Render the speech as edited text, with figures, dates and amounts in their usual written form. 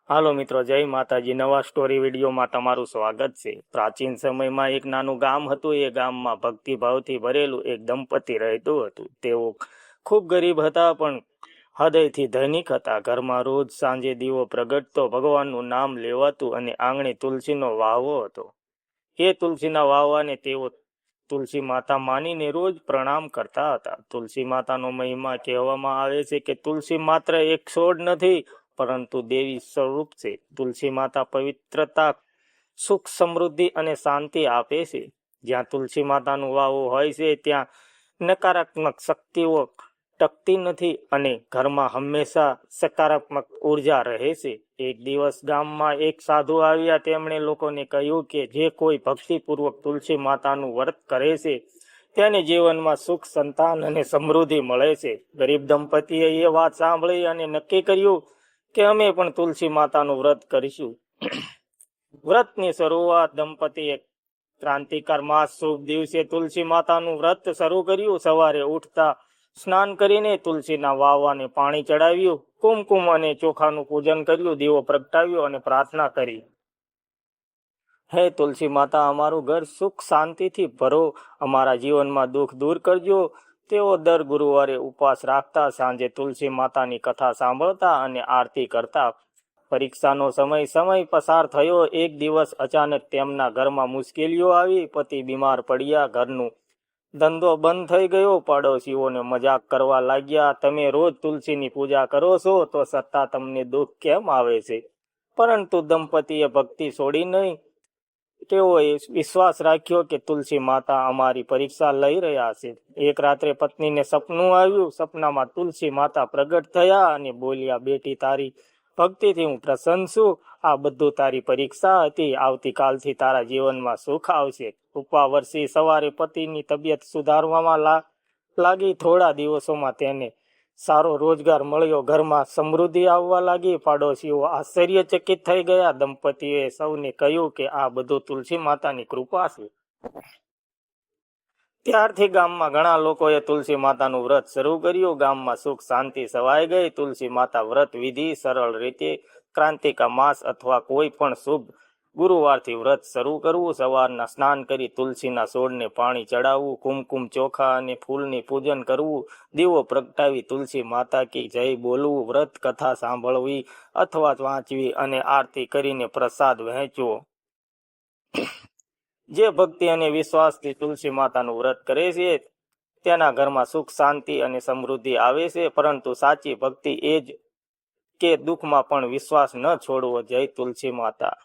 હાલો મિત્રો, જય માતાજી. નવા સ્ટોરી વિડીયોમાં તમારું સ્વાગત છે. પ્રાચીન સમયમાં એક નાનું ગામ હતું. એ ગામમાં ભક્તિભાવથી ભરેલું એક દંપતી રહેતું હતું. તેઓ ખૂબ ગરીબ હતા પણ હૃદયથી ધનિક હતા. ઘરમાં રોજ સાંજે દીવો પ્રગટતો, ભગવાનનું નામ લેવાતું અને આંગણે તુલસીનો વાવો હતો. એ તુલસીના વાવવાને તેઓ તુલસી માતા માનીને રોજ પ્રણામ કરતા હતા. તુલસી માતાનો મહિમા કહેવામાં આવે છે કે તુલસી માત્ર એક છોડ નથી, પરંતુ દેવી સ્વરૂપ છે. તુલસી માતા પવિત્રતા, સુખ, સમૃદ્ધિ અને શાંતિ આપે છે. જ્યાં તુલસી માતાનું વાવું હોય છે ત્યાં નકારાત્મક શક્તિઓ ટકતી નથી અને ઘરમાં હંમેશા સકારાત્મક ઉર્જા રહે છે. એક દિવસ ગામમાં એક સાધુ આવ્યા. તેમણે લોકોને કહ્યું કે જે કોઈ ભક્તિપૂર્વક તુલસી માતાનું વ્રત કરે છે તેને જીવનમાં સુખ, સંતાન અને સમૃદ્ધિ મળે છે. ગરીબ દંપતીએ એ વાત સાંભળી અને નક્કી કર્યું કે અમે પણ તુલસી માતાનું વ્રત કરીશું. વ્રતની શરૂઆત દંપતીએ ક્રાંતિકાર માસ શુભ દિવસે તુલસી માતાનું વ્રત શરૂ કર્યું. સવારે ઉઠતા સ્નાન કરીને તુલસીના વાવવાને પાણી ચડાવ્યું, કુમકુમ અને ચોખાનું પૂજન કર્યું, દીવો પ્રગટાવ્યો અને પ્રાર્થના કરી, હે તુલસી માતા, અમારું ઘર સુખ શાંતિથી ભરો, અમારા જીવનમાં દુઃખ દૂર કરજો. તેઓ દર ગુરુવારે ઉપવાસ રાખતા, સાંજે તુલસી માતાની કથા સાંભળતા અને આરતી કરતા. પરીક્ષાનો સમય પસાર થયો. એક દિવસ અચાનક તેમના ઘરમાં મુશ્કેલીઓ આવી. પતિ બીમાર પડ્યા, ઘરનું ધંધો બંધ થઈ ગયો. પાડોશીઓને મજાક કરવા લાગ્યા, તમે રોજ તુલસીની પૂજા કરો છો તો છતાં તમને દુઃખ કેમ આવે છે? પરંતુ દંપતીએ ભક્તિ છોડી નહીં. તેઓએ વિશ્વાસ રાખ્યો કે તુલસી માતા અમારી પરીક્ષા લઈ રહ્યા છે. એક રાત્રે પત્નીને સપનું આવ્યું. સપનામાં તુલસી માતા પ્રગટ થયા અને બોલ્યા, બેટી, તારી ભક્તિથી હું પ્રસન્ન છું. આ બધું તારી પરીક્ષા હતી. આવતીકાલથી તારા જીવનમાં સુખ આવશે. ઉપા વર્ષી સવારે પતિની તબિયત સુધારવામાં લાગી. થોડા દિવસોમાં તેને સારો રોજગાર મળ્યો. ઘરમાં સમૃદ્ધિ આવવા લાગી. પાડોશીઓ આશ્ચર્યચકિત થઈ ગયા. દંપતીએ સૌને કહ્યું કે આ બધું તુલસી માતાની કૃપા છે. ત્યારથી ગામમાં ઘણા લોકોએ તુલસી માતાનું વ્રત શરૂ કર્યું. ગામમાં સુખ શાંતિ છવાઈ ગઈ. તુલસી માતા વ્રત વિધિ સરળ રીતે ક્રાંતિકા માસ અથવા કોઈ પણ શુભ ગુરુવારથી વ્રત શરૂ કરવું. સવારના સ્નાન કરી તુલસીના છોડને પાણી ચડાવવું, કુમકુમ, ચોખા અને ફૂલની પૂજન કરવું, દીવો પ્રગટાવી તુલસી માતા કી જય બોલવું, વ્રત કથા સાંભળવી અથવા વાંચવી અને આરતી કરીને પ્રસાદ વહેંચવો. જે ભક્તિ અને વિશ્વાસથી તુલસી માતાનું વ્રત કરે છે તેના ઘરમાં સુખ, શાંતિ અને સમૃદ્ધિ આવે છે. પરંતુ સાચી ભક્તિ એ જ કે દુઃખમાં પણ વિશ્વાસ ન છોડવો. જય તુલસી માતા.